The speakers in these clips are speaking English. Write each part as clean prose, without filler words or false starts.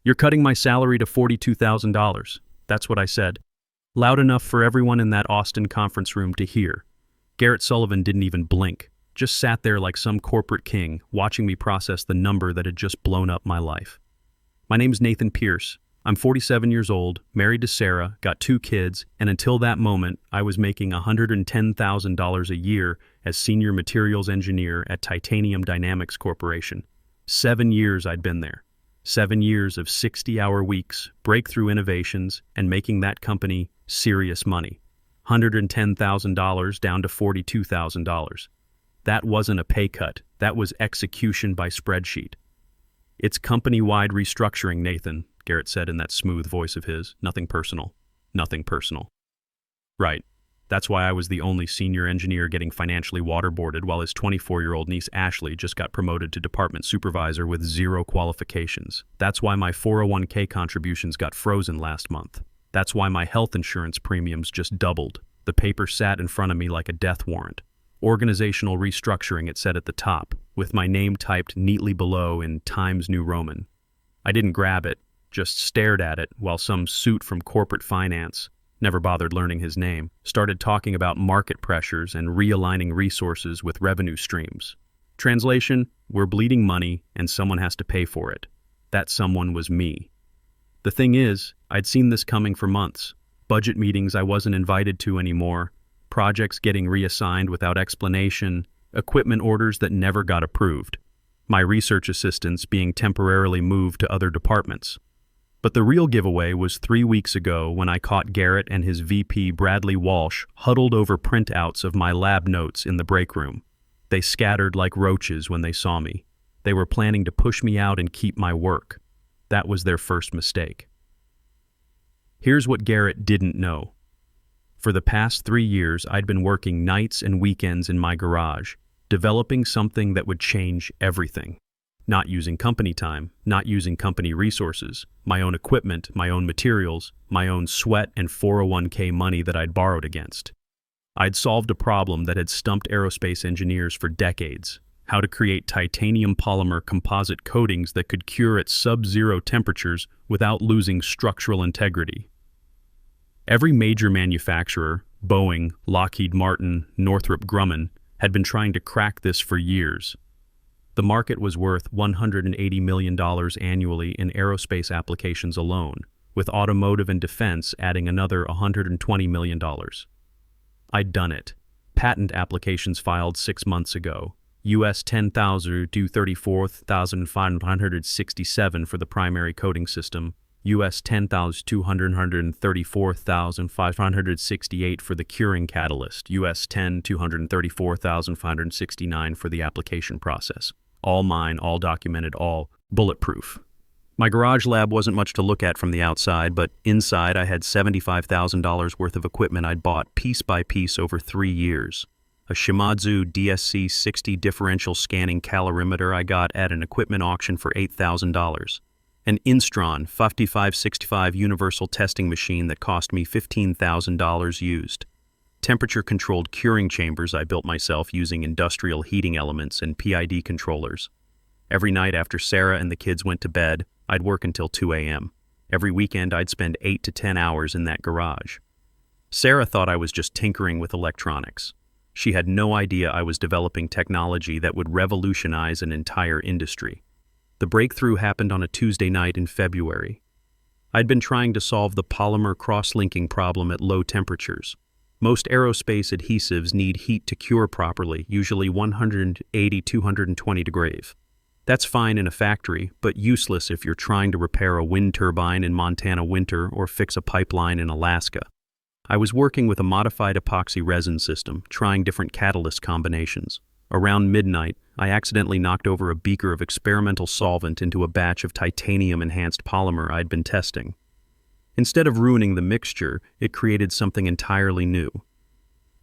"You're cutting my salary to $42,000. That's what I said. Loud enough for everyone in that Austin conference room to hear. Garrett Sullivan didn't even blink, just sat there like some corporate king, watching me process the number that had just blown up my life. My name's Nathan Pierce. I'm 47 years old, married to Sarah, got 2 kids, and until that moment, I was making $110,000 a year as senior materials engineer at Titanium Dynamics Corporation. 7 years I'd been there. 7 years of 60-hour weeks, breakthrough innovations, and making that company serious money. $110,000 down to $42,000. That wasn't a pay cut. That was execution by spreadsheet. "It's company-wide restructuring, Nathan," Garrett said in that smooth voice of his. "Nothing personal. Nothing personal." Right. That's why I was the only senior engineer getting financially waterboarded while his 24-year-old niece Ashley just got promoted to department supervisor with 0 qualifications. That's why my 401k contributions got frozen last month. That's why my health insurance premiums just doubled. The paper sat in front of me like a death warrant. Organizational restructuring, it said at the top, with my name typed neatly below in Times New Roman. I didn't grab it, just stared at it while some suit from corporate finance, never bothered learning his name, started talking about market pressures and realigning resources with revenue streams. Translation, we're bleeding money and someone has to pay for it. That someone was me. The thing is, I'd seen this coming for months. Budget meetings I wasn't invited to anymore, projects getting reassigned without explanation, equipment orders that never got approved, my research assistants being temporarily moved to other departments. But the real giveaway was 3 weeks ago when I caught Garrett and his VP Bradley Walsh huddled over printouts of my lab notes in the break room. They scattered like roaches when they saw me. They were planning to push me out and keep my work. That was their first mistake. Here's what Garrett didn't know. For the past 3 years, I'd been working nights and weekends in my garage, developing something that would change everything. Not using company time, not using company resources, my own equipment, my own materials, my own sweat and 401k money that I'd borrowed against. I'd solved a problem that had stumped aerospace engineers for decades: how to create titanium polymer composite coatings that could cure at sub-zero temperatures without losing structural integrity. Every major manufacturer, Boeing, Lockheed Martin, Northrop Grumman, had been trying to crack this for years. The market was worth $180 million annually in aerospace applications alone, with automotive and defense adding another $120 million. I'd done it. Patent applications filed 6 months ago. US 10,000 to 34,567 for the primary coating system, US 10,234,568 for the curing catalyst, US 10,234,569 for the application process. All mine, all documented, all bulletproof. My garage lab wasn't much to look at from the outside, but inside I had $75,000 worth of equipment I'd bought piece by piece over 3 years. A Shimadzu DSC-60 differential scanning calorimeter I got at an equipment auction for $8,000. An Instron 5565 universal testing machine that cost me $15,000 used. Temperature-controlled curing chambers I built myself using industrial heating elements and PID controllers. Every night after Sarah and the kids went to bed, I'd work until 2 a.m. Every weekend I'd spend 8 to 10 hours in that garage. Sarah thought I was just tinkering with electronics. She had no idea I was developing technology that would revolutionize an entire industry. The breakthrough happened on a Tuesday night in February. I'd been trying to solve the polymer cross-linking problem at low temperatures. Most aerospace adhesives need heat to cure properly, usually 180-220 degrees. That's fine in a factory, but useless if you're trying to repair a wind turbine in Montana winter or fix a pipeline in Alaska. I was working with a modified epoxy resin system, trying different catalyst combinations. Around midnight, I accidentally knocked over a beaker of experimental solvent into a batch of titanium-enhanced polymer I'd been testing. Instead of ruining the mixture, it created something entirely new.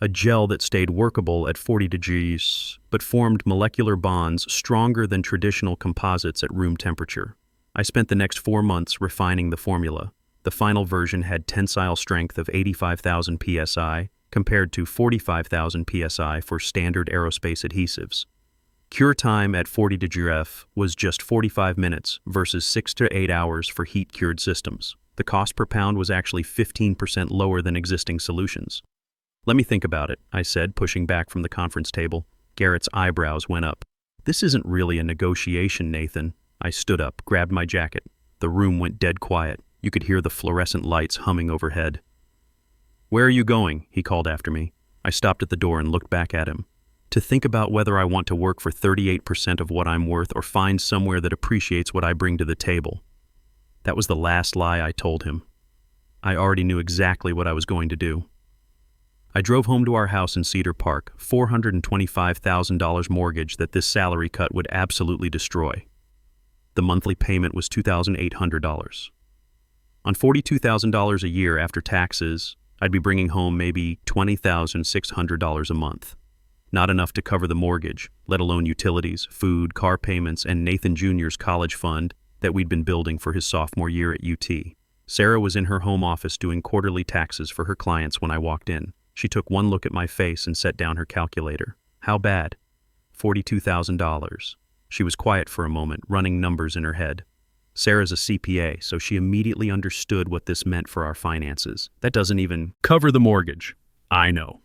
A gel that stayed workable at 40 degrees, but formed molecular bonds stronger than traditional composites at room temperature. I spent the next 4 months refining the formula. The final version had tensile strength of 85,000 psi, compared to 45,000 psi for standard aerospace adhesives. Cure time at 40 degrees was just 45 minutes versus 6 to 8 hours for heat-cured systems. The cost per pound was actually 15% lower than existing solutions. Let me think about it, I said, pushing back from the conference table. Garrett's eyebrows went up. This isn't really a negotiation, Nathan. I stood up, grabbed my jacket. The room went dead quiet. You could hear the fluorescent lights humming overhead. Where are you going? He called after me. I stopped at the door and looked back at him. To think about whether I want to work for 38% of what I'm worth or find somewhere that appreciates what I bring to the table. That was the last lie I told him. I already knew exactly what I was going to do. I drove home to our house in Cedar Park, $425,000 mortgage that this salary cut would absolutely destroy. The monthly payment was $2,800. On $42,000 a year after taxes, I'd be bringing home maybe $20,600 a month. Not enough to cover the mortgage, let alone utilities, food, car payments, and Nathan Jr.'s college fund that we'd been building for his sophomore year at UT. Sarah was in her home office doing quarterly taxes for her clients when I walked in. She took one look at my face and set down her calculator. How bad? $42,000. She was quiet for a moment, running numbers in her head. Sarah's a CPA, so she immediately understood what this meant for our finances. That doesn't even cover the mortgage. I know.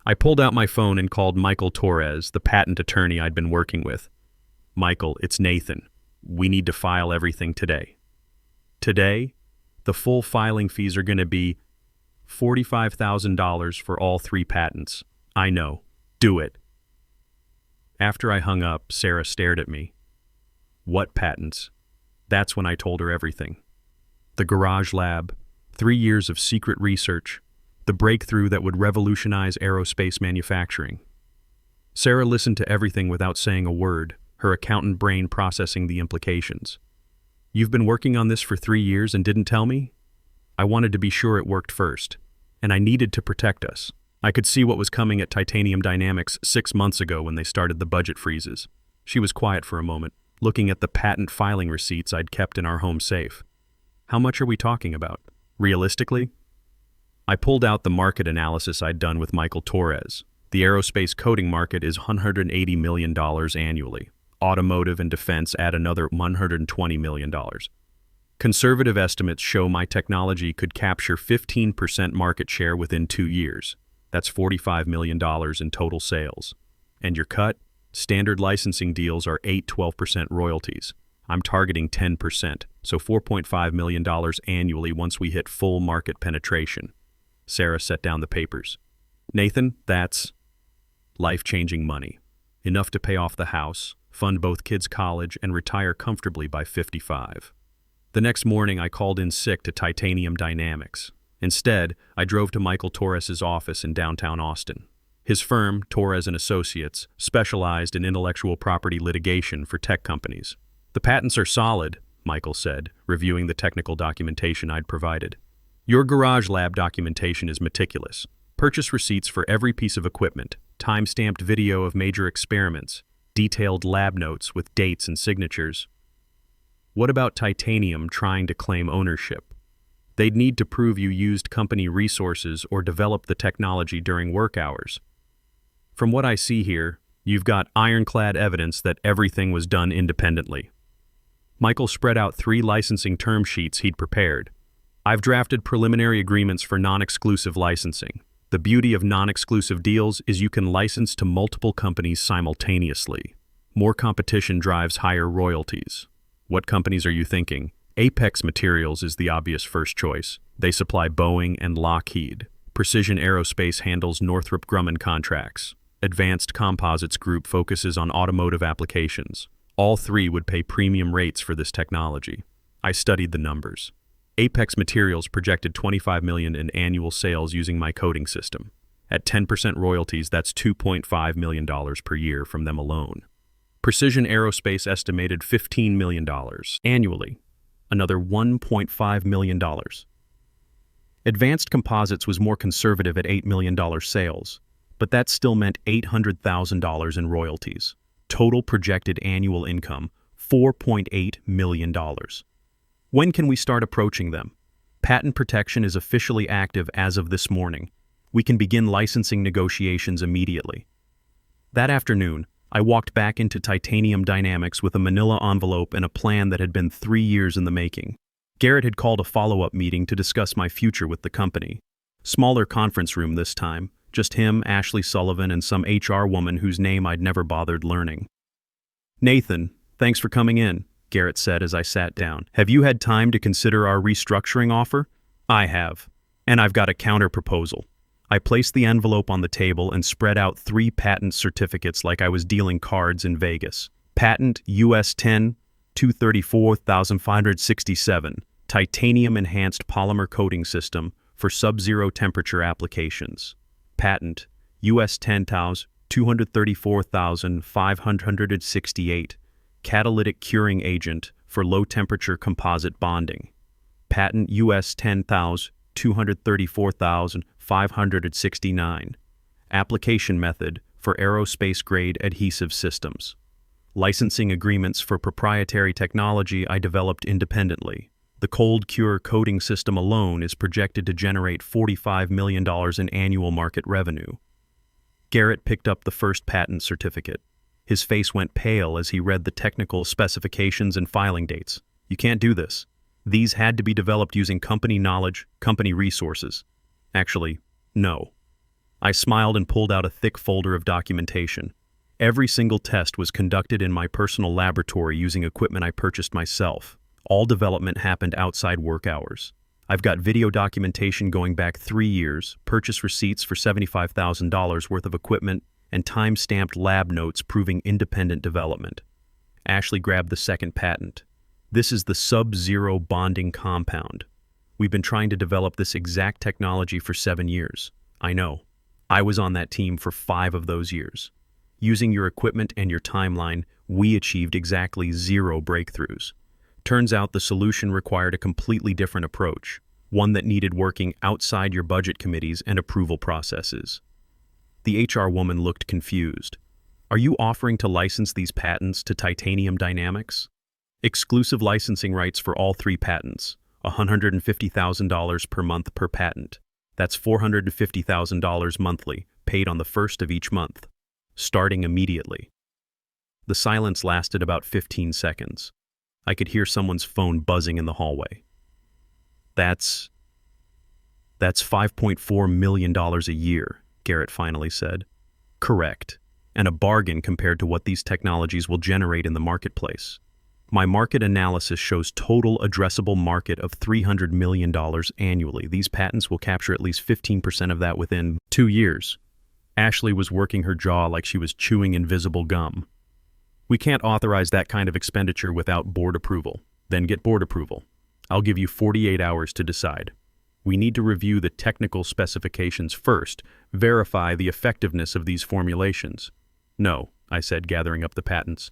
I pulled out my phone and called Michael Torres, the patent attorney I'd been working with. Michael, it's Nathan. We need to file everything today. Today? The full filing fees are going to be $45,000 for all 3 patents. I know. Do it. After I hung up, Sarah stared at me. What patents? That's when I told her everything. The garage lab, 3 years of secret research, the breakthrough that would revolutionize aerospace manufacturing. Sarah listened to everything without saying a word, her accountant brain processing the implications. You've been working on this for 3 years and didn't tell me? I wanted to be sure it worked first, and I needed to protect us. I could see what was coming at Titanium Dynamics 6 months ago when they started the budget freezes. She was quiet for a moment, looking at the patent filing receipts I'd kept in our home safe. How much are we talking about? Realistically? I pulled out the market analysis I'd done with Michael Torres. The aerospace coating market is $180 million annually. Automotive and defense add another $120 million. Conservative estimates show my technology could capture 15% market share within 2 years. That's $45 million in total sales. And your cut? Standard licensing deals are 8-12% royalties. I'm targeting 10%, so $4.5 million annually once we hit full market penetration. Sarah set down the papers. Nathan, that's life-changing money. Enough to pay off the house, fund both kids' college, and retire comfortably by 55. The next morning, I called in sick to Titanium Dynamics. Instead, I drove to Michael Torres's office in downtown Austin. His firm, Torres & Associates, specialized in intellectual property litigation for tech companies. The patents are solid, Michael said, reviewing the technical documentation I'd provided. Your garage lab documentation is meticulous. Purchase receipts for every piece of equipment, time-stamped video of major experiments, detailed lab notes with dates and signatures. What about Titanium trying to claim ownership? They'd need to prove you used company resources or developed the technology during work hours. From what I see here, you've got ironclad evidence that everything was done independently. Michael spread out 3 licensing term sheets he'd prepared. I've drafted preliminary agreements for non-exclusive licensing. The beauty of non-exclusive deals is you can license to multiple companies simultaneously. More competition drives higher royalties. What companies are you thinking? Apex Materials is the obvious first choice. They supply Boeing and Lockheed. Precision Aerospace handles Northrop Grumman contracts. Advanced Composites Group focuses on automotive applications. All 3 would pay premium rates for this technology. I studied the numbers. Apex Materials projected $25 million in annual sales using my coding system. At 10% royalties, that's $2.5 million per year from them alone. Precision Aerospace estimated $15 million annually, another $1.5 million. Advanced Composites was more conservative at $8 million sales, but that still meant $800,000 in royalties. Total projected annual income, $4.8 million. When can we start approaching them? Patent protection is officially active as of this morning. We can begin licensing negotiations immediately. That afternoon, I walked back into Titanium Dynamics with a manila envelope and a plan that had been 3 years in the making. Garrett had called a follow-up meeting to discuss my future with the company. Smaller conference room this time, just him, Ashley Sullivan, and some HR woman whose name I'd never bothered learning. "Nathan, thanks for coming in," Garrett said as I sat down. "Have you had time to consider our restructuring offer?" "I have. And I've got a counter-proposal." I placed the envelope on the table and spread out 3 patent certificates like I was dealing cards in Vegas. Patent US 10 234,567, titanium enhanced polymer coating system for sub-zero temperature applications. Patent US 234,568, catalytic curing agent for low temperature composite bonding. Patent US 234,569, application method for aerospace-grade adhesive systems. Licensing agreements for proprietary technology I developed independently. The cold cure coating system alone is projected to generate $45 million in annual market revenue. Garrett picked up the first patent certificate. His face went pale as he read the technical specifications and filing dates. "You can't do this. These had to be developed using company knowledge, company resources." "Actually, no." I smiled and pulled out a thick folder of documentation. Every single test was conducted in my personal laboratory using equipment I purchased myself. All development happened outside work hours. I've got video documentation going back 3 years, purchase receipts for $75,000 worth of equipment, and time-stamped lab notes proving independent development. Ashley grabbed the second patent. "This is the sub-zero bonding compound. We've been trying to develop this exact technology for 7 years. I know. I was on that team for 5 of those years. Using your equipment and your timeline, we achieved exactly 0 breakthroughs. Turns out the solution required a completely different approach, one that needed working outside your budget committees and approval processes." The HR woman looked confused. "Are you offering to license these patents to Titanium Dynamics?" "Exclusive licensing rights for all 3 patents, $150,000 per month per patent. That's $450,000 monthly, paid on the 1st of each month. Starting immediately." The silence lasted about 15 seconds. I could hear someone's phone buzzing in the hallway. That's $5.4 million a year, Garrett finally said. "Correct. And a bargain compared to what these technologies will generate in the marketplace. My market analysis shows total addressable market of $300 million annually. These patents will capture at least 15% of that within 2 years. Ashley was working her jaw like she was chewing invisible gum. "We can't authorize that kind of expenditure without board approval." "Then get board approval. I'll give you 48 hours to decide. We need to review the technical specifications first, verify the effectiveness of these formulations." "No," I said, gathering up the patents.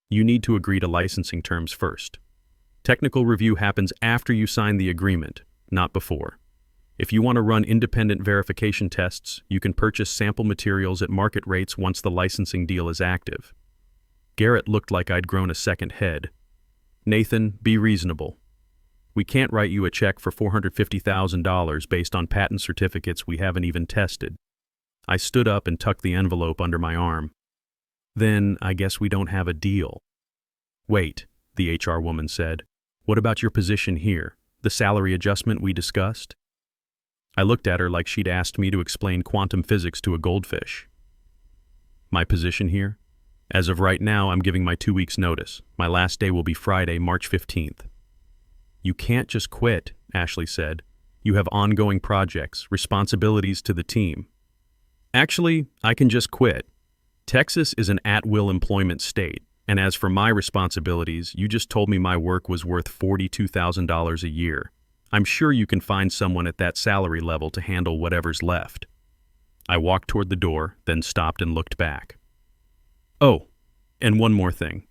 "You need to agree to licensing terms first. Technical review happens after you sign the agreement, not before. If you want to run independent verification tests, you can purchase sample materials at market rates once the licensing deal is active." Garrett looked like I'd grown a second head. "Nathan, be reasonable. We can't write you a check for $450,000 based on patent certificates we haven't even tested." I stood up and tucked the envelope under my arm. "Then I guess we don't have a deal." "Wait," the HR woman said. "What about your position here, the salary adjustment we discussed?" I looked at her like she'd asked me to explain quantum physics to a goldfish. "My position here? As of right now, I'm giving my 2 weeks' notice. My last day will be Friday, March 15th. "You can't just quit," Ashley said. "You have ongoing projects, responsibilities to the team." "Actually, I can just quit. Texas is an at-will employment state, and as for my responsibilities, you just told me my work was worth $42,000 a year. I'm sure you can find someone at that salary level to handle whatever's left." I walked toward the door, then stopped and looked back. "Oh, and one more thing.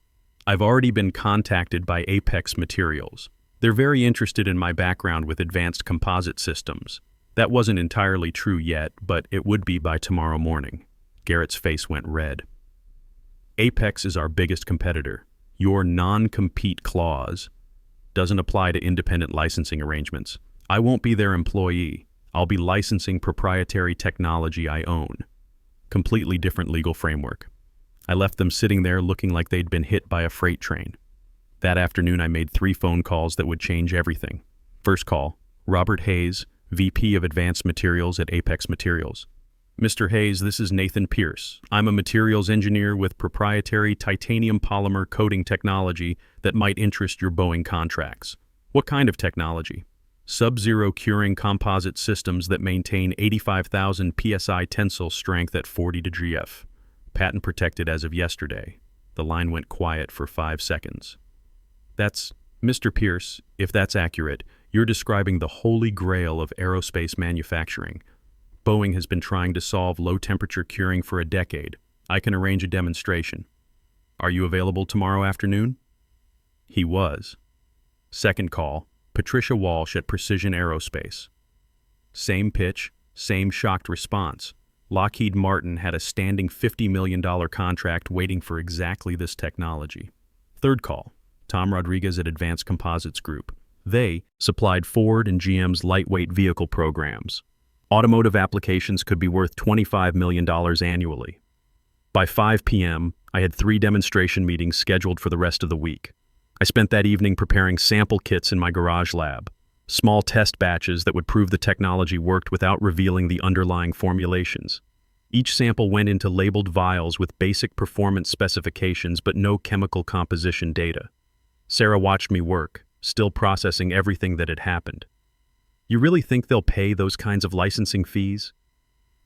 I've already been contacted by Apex Materials. They're very interested in my background with advanced composite systems. That wasn't entirely true yet, but it would be by tomorrow morning." Garrett's face went red. "Apex is our biggest competitor. Your non-compete clause doesn't apply to independent licensing arrangements. I won't be their employee. I'll be licensing proprietary technology I own. Completely different legal framework." I left them sitting there looking like they'd been hit by a freight train. That afternoon, I made 3 phone calls that would change everything. First call, Robert Hayes, VP of Advanced Materials at Apex Materials. Mr. Hayes, this is Nathan Pierce. I'm a materials engineer with proprietary titanium polymer coating technology that might interest your Boeing contracts. What kind of technology? Sub-zero curing composite systems that maintain 85,000 psi tensile strength at 40 degrees F. Patent protected as of yesterday. The line went quiet for 5 seconds. That's, Mr. Pierce, if that's accurate, you're describing the holy grail of aerospace manufacturing. Boeing has been trying to solve low-temperature curing for a decade. I can arrange a demonstration. Are you available tomorrow afternoon? He was. Second call, Patricia Walsh at Precision Aerospace. Same pitch, same shocked response. Lockheed Martin had a standing $50 million contract waiting for exactly this technology. Third call, Tom Rodriguez at Advanced Composites Group. They supplied Ford and GM's lightweight vehicle programs. Automotive applications could be worth $25 million annually. By 5 p.m., I had 3 demonstration meetings scheduled for the rest of the week. I spent that evening preparing sample kits in my garage lab, small test batches that would prove the technology worked without revealing the underlying formulations. Each sample went into labeled vials with basic performance specifications but no chemical composition data. Sarah watched me work, still processing everything that had happened. You really think they'll pay those kinds of licensing fees?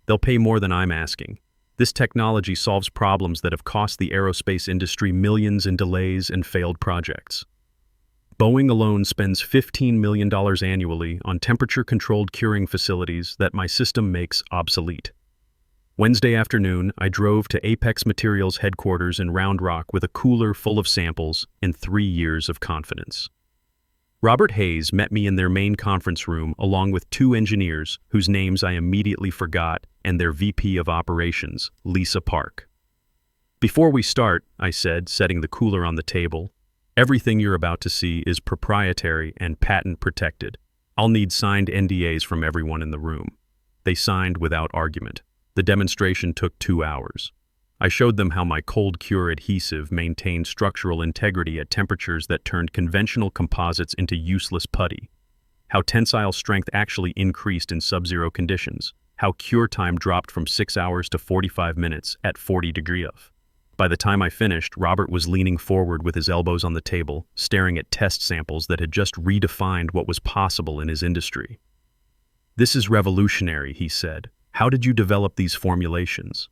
They'll pay more than I'm asking. This technology solves problems that have cost the aerospace industry millions in delays and failed projects. Boeing alone spends $15 million annually on temperature-controlled curing facilities that my system makes obsolete. Wednesday afternoon, I drove to Apex Materials headquarters in Round Rock with a cooler full of samples and 3 years of confidence. Robert Hayes met me in their main conference room along with 2 engineers whose names I immediately forgot and their VP of Operations, Lisa Park. Before we start, I said, setting the cooler on the table, everything you're about to see is proprietary and patent protected. I'll need signed NDAs from everyone in the room. They signed without argument. The demonstration took 2 hours. I showed them how my cold cure adhesive maintained structural integrity at temperatures that turned conventional composites into useless putty, how tensile strength actually increased in sub-zero conditions, how cure time dropped from 6 hours to 45 minutes at 40 degrees F. By the time I finished, Robert was leaning forward with his elbows on the table, staring at test samples that had just redefined what was possible in his industry. "This is revolutionary," he said. "How did you develop these formulations?"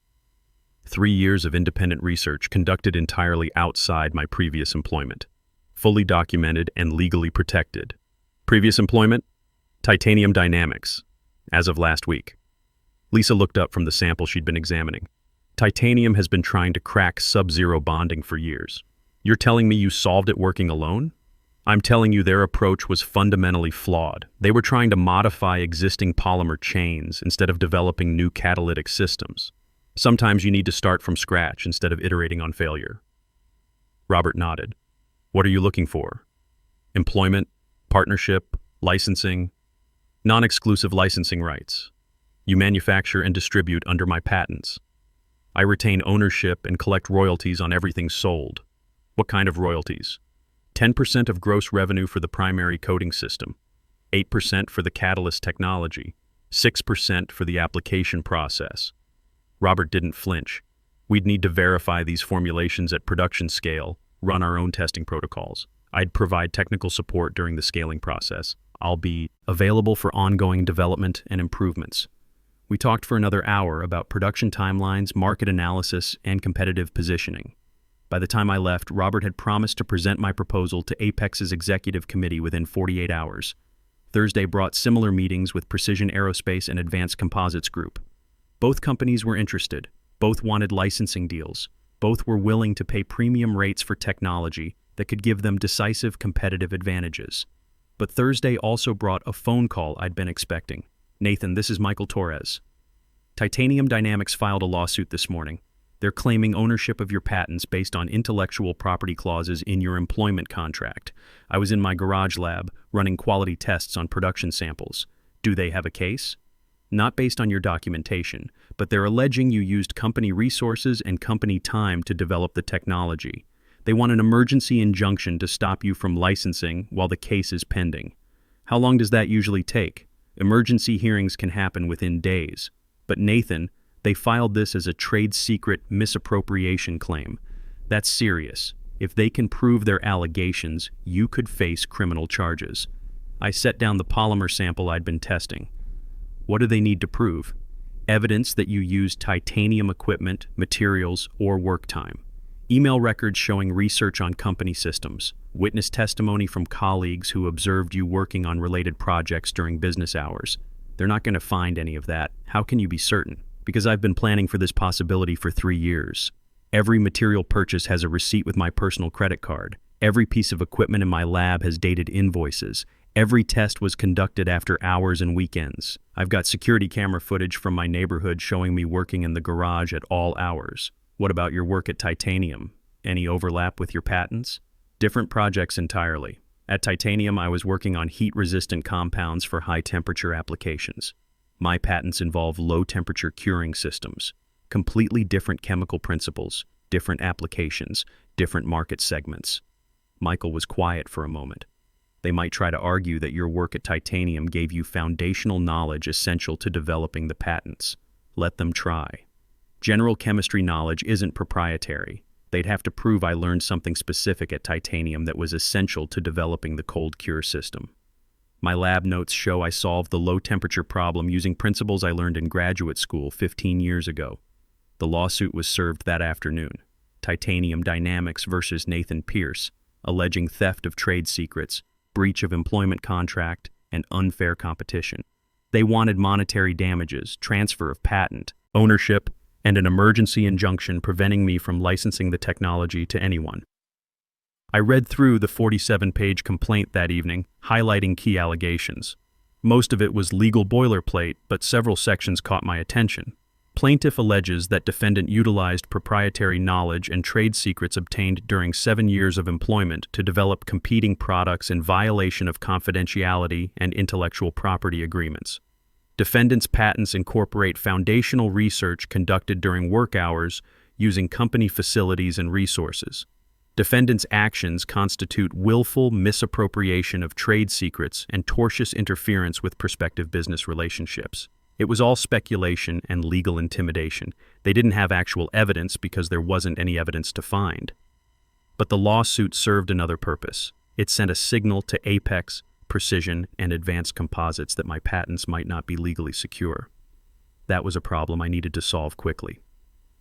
3 years of independent research conducted entirely outside my previous employment. Fully documented and legally protected. Previous employment? Titanium Dynamics. As of last week. Lisa looked up from the sample she'd been examining. Titanium has been trying to crack sub-zero bonding for years. You're telling me you solved it working alone? I'm telling you their approach was fundamentally flawed. They were trying to modify existing polymer chains instead of developing new catalytic systems. Sometimes you need to start from scratch instead of iterating on failure. Robert nodded. What are you looking for? Employment, partnership, licensing, non-exclusive licensing rights. You manufacture and distribute under my patents. I retain ownership and collect royalties on everything sold. What kind of royalties? 10% of gross revenue for the primary coating system, 8% for the catalyst technology, 6% for the application process. Robert didn't flinch. We'd need to verify these formulations at production scale, run our own testing protocols. I'd provide technical support during the scaling process. I'll be available for ongoing development and improvements. We talked for another hour about production timelines, market analysis, and competitive positioning. By the time I left, Robert had promised to present my proposal to Apex's executive committee within 48 hours. Thursday brought similar meetings with Precision Aerospace and Advanced Composites Group. Both companies were interested. Both wanted licensing deals. Both were willing to pay premium rates for technology that could give them decisive competitive advantages. But Thursday also brought a phone call I'd been expecting. Nathan, this is Michael Torres. Titanium Dynamics filed a lawsuit this morning. They're claiming ownership of your patents based on intellectual property clauses in your employment contract. I was in my garage lab running quality tests on production samples. Do they have a case? not based on your documentation, but they're alleging you used company resources and company time to develop the technology. They want an emergency injunction to stop you from licensing while the case is pending. How long does that usually take? Emergency hearings can happen within days. But Nathan, they filed this as a trade secret misappropriation claim. That's serious. If they can prove their allegations, you could face criminal charges. I set down the polymer sample I'd been testing. What do they need to prove? Evidence that you used titanium equipment, materials, or work time. Email records showing research on company systems. Witness testimony from colleagues who observed you working on related projects during business hours. They're not going to find any of that. How can you be certain? Because I've been planning for this possibility for 3 years. Every material purchase has a receipt with my personal credit card. Every piece of equipment in my lab has dated invoices. Every test was conducted after hours and weekends. I've got security camera footage from my neighborhood showing me working in the garage at all hours. What about your work at Titanium? Any overlap with your patents? Different projects entirely. At Titanium, I was working on heat-resistant compounds for high-temperature applications. My patents involve low-temperature curing systems. Completely different chemical principles, different applications, different market segments. Michael was quiet for a moment. They might try to argue that your work at Titanium gave you foundational knowledge essential to developing the patents. Let them try. General chemistry knowledge isn't proprietary. They'd have to prove I learned something specific at Titanium that was essential to developing the cold cure system. My lab notes show I solved the low-temperature problem using principles I learned in graduate school 15 years ago. The lawsuit was served that afternoon. Titanium Dynamics versus Nathan Pierce, alleging theft of trade secrets, breach of employment contract, and unfair competition. They wanted monetary damages, transfer of patent, ownership, and an emergency injunction preventing me from licensing the technology to anyone. I read through the 47-page complaint that evening, highlighting key allegations. Most of it was legal boilerplate, but several sections caught my attention. Plaintiff alleges that defendant utilized proprietary knowledge and trade secrets obtained during 7 years of employment to develop competing products in violation of confidentiality and intellectual property agreements. Defendant's patents incorporate foundational research conducted during work hours using company facilities and resources. Defendant's actions constitute willful misappropriation of trade secrets and tortious interference with prospective business relationships. It was all speculation and legal intimidation. They didn't have actual evidence because there wasn't any evidence to find. But the lawsuit served another purpose. It sent a signal to Apex, Precision, and Advanced Composites that my patents might not be legally secure. That was a problem I needed to solve quickly.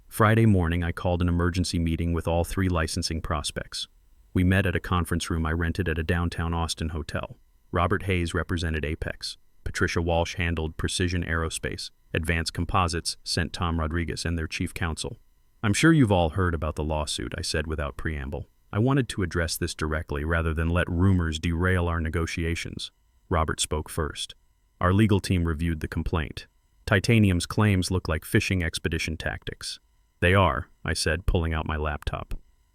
Friday morning, I called an emergency meeting with all 3 licensing prospects. We met at a conference room I rented at a downtown Austin hotel. Robert Hayes represented Apex. Patricia Walsh handled Precision Aerospace. Advanced Composites sent Tom Rodriguez and their chief counsel. I'm sure you've all heard about the lawsuit, I said without preamble. I wanted to address this directly rather than let rumors derail our negotiations. Robert spoke first. Our legal team reviewed the complaint. Titanium's claims look like fishing expedition tactics. They are, I said, pulling out my laptop.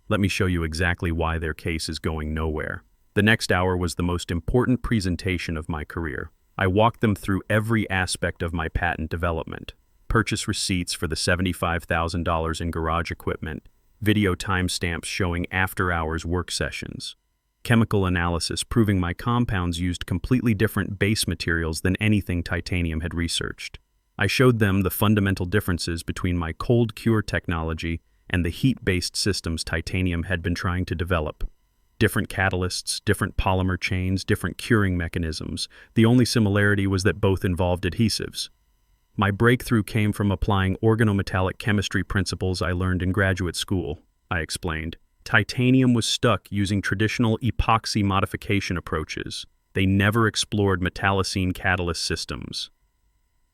Let me show you exactly why their case is going nowhere. The next hour was the most important presentation of my career. I walked them through every aspect of my patent development. Purchase receipts for the $75,000 in garage equipment, video timestamps showing after-hours work sessions, chemical analysis proving my compounds used completely different base materials than anything Titanium had researched. I showed them the fundamental differences between my cold cure technology and the heat-based systems Titanium had been trying to develop. Different catalysts, different polymer chains, different curing mechanisms. The only similarity was that both involved adhesives. My breakthrough came from applying organometallic chemistry principles I learned in graduate school, I explained. Titanium was stuck using traditional epoxy modification approaches. They never explored metallocene catalyst systems.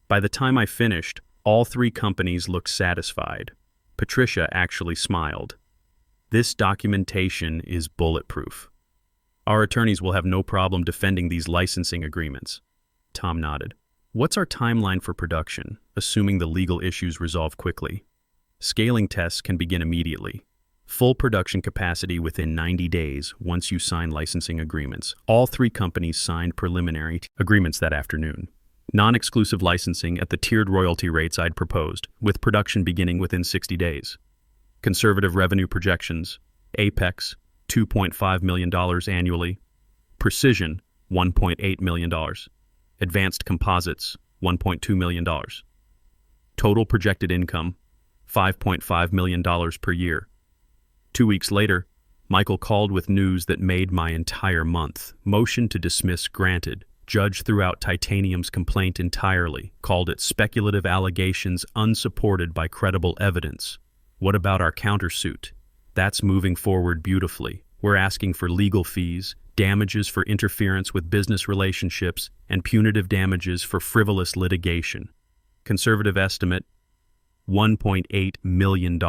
By the time I finished, all 3 companies looked satisfied. Patricia actually smiled. This documentation is bulletproof. Our attorneys will have no problem defending these licensing agreements. Tom nodded. What's our timeline for production, assuming the legal issues resolve quickly? Scaling tests can begin immediately. Full production capacity within 90 days once you sign licensing agreements. All 3 companies signed preliminary agreements that afternoon. Non-exclusive licensing at the tiered royalty rates I'd proposed, with production beginning within 60 days. Conservative revenue projections: Apex, $2.5 million annually; Precision, $1.8 million; Advanced Composites, $1.2 million. Total projected income, $5.5 million per year. 2 weeks later, Michael called with news that made my entire month. Motion to dismiss granted. Judge threw out Titanium's complaint entirely, called it speculative allegations unsupported by credible evidence. What about our countersuit? That's moving forward beautifully. We're asking for legal fees, damages for interference with business relationships, and punitive damages for frivolous litigation. Conservative estimate, $1.8 million.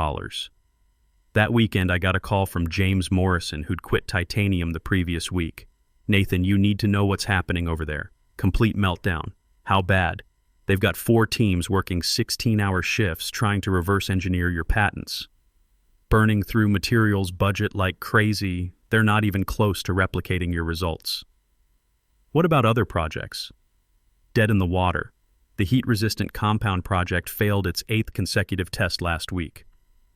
That weekend, I got a call from James Morrison, who'd quit Titanium the previous week. "Nathan, you need to know what's happening over there. Complete meltdown." "How bad?" "They've got 4 teams working 16-hour shifts trying to reverse engineer your patents. Burning through materials budget like crazy. They're not even close to replicating your results." "What about other projects?" "Dead in the water. The heat-resistant compound project failed its 8th consecutive test last week.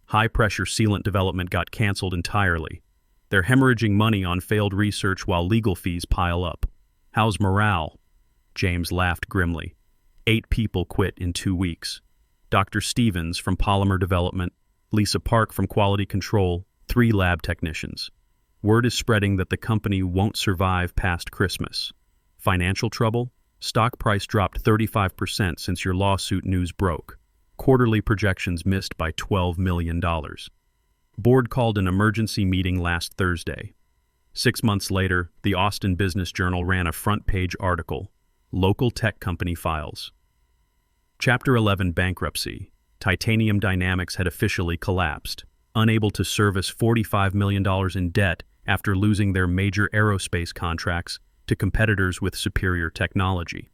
High-pressure sealant development got canceled entirely. They're hemorrhaging money on failed research while legal fees pile up." "How's morale?" James laughed grimly. 8 people quit in 2 weeks. Dr. Stevens from Polymer Development, Lisa Park from Quality Control, 3 lab technicians. Word is spreading that the company won't survive past Christmas. Financial trouble? Stock price dropped 35% since your lawsuit news broke. Quarterly projections missed by $12 million. Board called an emergency meeting last Thursday. 6 months later, the Austin Business Journal ran a front-page article, "Local Tech Company Files." Chapter 11 Bankruptcy. Titanium Dynamics had officially collapsed, unable to service $45 million in debt after losing their major aerospace contracts to competitors with superior technology.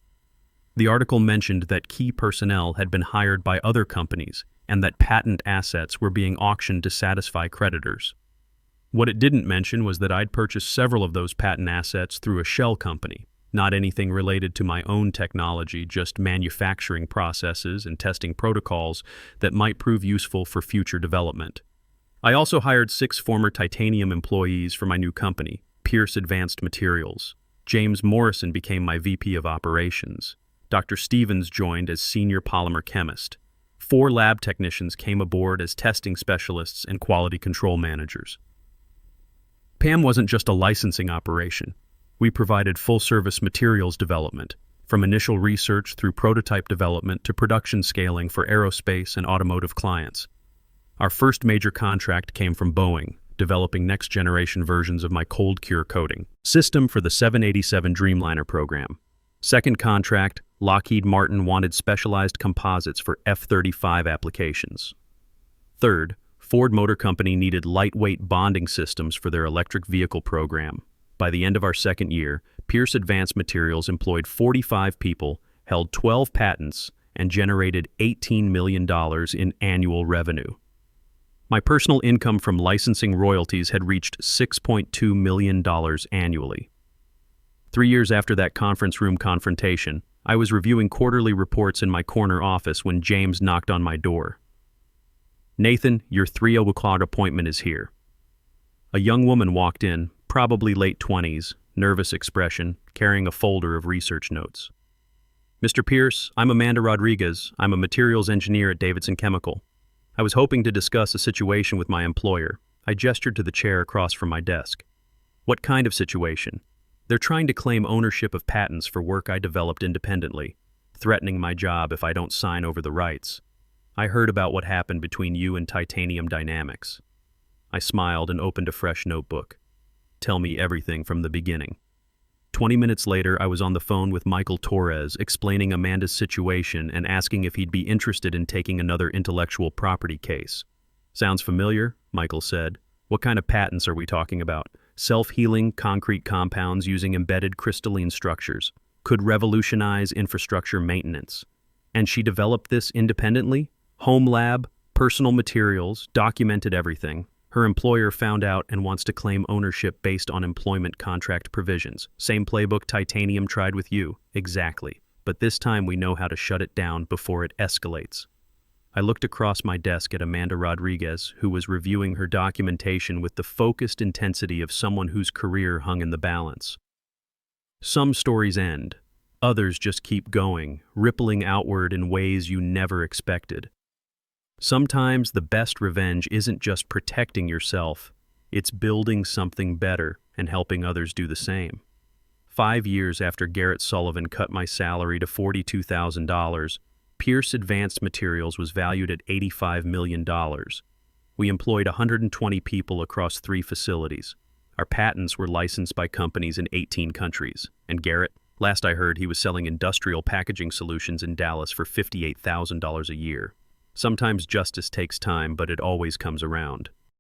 The article mentioned that key personnel had been hired by other companies and that patent assets were being auctioned to satisfy creditors. What it didn't mention was that I'd purchased several of those patent assets through a shell company, not anything related to my own technology, just manufacturing processes and testing protocols that might prove useful for future development. I also hired 6 former Titanium employees for my new company, Pierce Advanced Materials. James Morrison became my VP of Operations. Dr. Stevens joined as Senior Polymer Chemist. 4 lab technicians came aboard as testing specialists and quality control managers. PAM wasn't just a licensing operation. We provided full-service materials development, from initial research through prototype development to production scaling for aerospace and automotive clients. Our first major contract came from Boeing, developing next-generation versions of my cold cure coating system for the 787 Dreamliner program. Second contract, Lockheed Martin wanted specialized composites for F-35 applications. Third, Ford Motor Company needed lightweight bonding systems for their electric vehicle program. By the end of our second year, Pierce Advanced Materials employed 45 people, held 12 patents, and generated $18 million in annual revenue. My personal income from licensing royalties had reached $6.2 million annually. 3 years after that conference room confrontation, I was reviewing quarterly reports in my corner office when James knocked on my door. "Nathan, your 3 o'clock appointment is here." A young woman walked in, probably late 20s, nervous expression, carrying a folder of research notes. "Mr. Pierce, I'm Amanda Rodriguez. I'm a materials engineer at Davidson Chemical. I was hoping to discuss a situation with my employer." I gestured to the chair across from my desk. "What kind of situation?" "They're trying to claim ownership of patents for work I developed independently, threatening my job if I don't sign over the rights. I heard about what happened between you and Titanium Dynamics." I smiled and opened a fresh notebook. "Tell me everything from the beginning." 20 minutes later, I was on the phone with Michael Torres, explaining Amanda's situation and asking if he'd be interested in taking another intellectual property case. "Sounds familiar," Michael said. "What kind of patents are we talking about?" "Self-healing concrete compounds using embedded crystalline structures. Could revolutionize infrastructure maintenance." "And she developed this independently? Home lab, personal materials, documented everything. Her employer found out and wants to claim ownership based on employment contract provisions. Same playbook Titanium tried with you." "Exactly. but this time we know how to shut it down before it escalates. I looked across my desk at Amanda Rodriguez, who was reviewing her documentation with the focused intensity of someone whose career hung in the balance. Some stories end. Others just keep going, rippling outward in ways you never expected. Sometimes the best revenge isn't just protecting yourself, it's building something better and helping others do the same. 5 years after Garrett Sullivan cut my salary to $42,000, Pierce Advanced Materials was valued at $85 million. We employed 120 people across 3 facilities. Our patents were licensed by companies in 18 countries. And Garrett, last I heard, he was selling industrial packaging solutions in Dallas for $58,000 a year. Sometimes justice takes time, but it always comes around.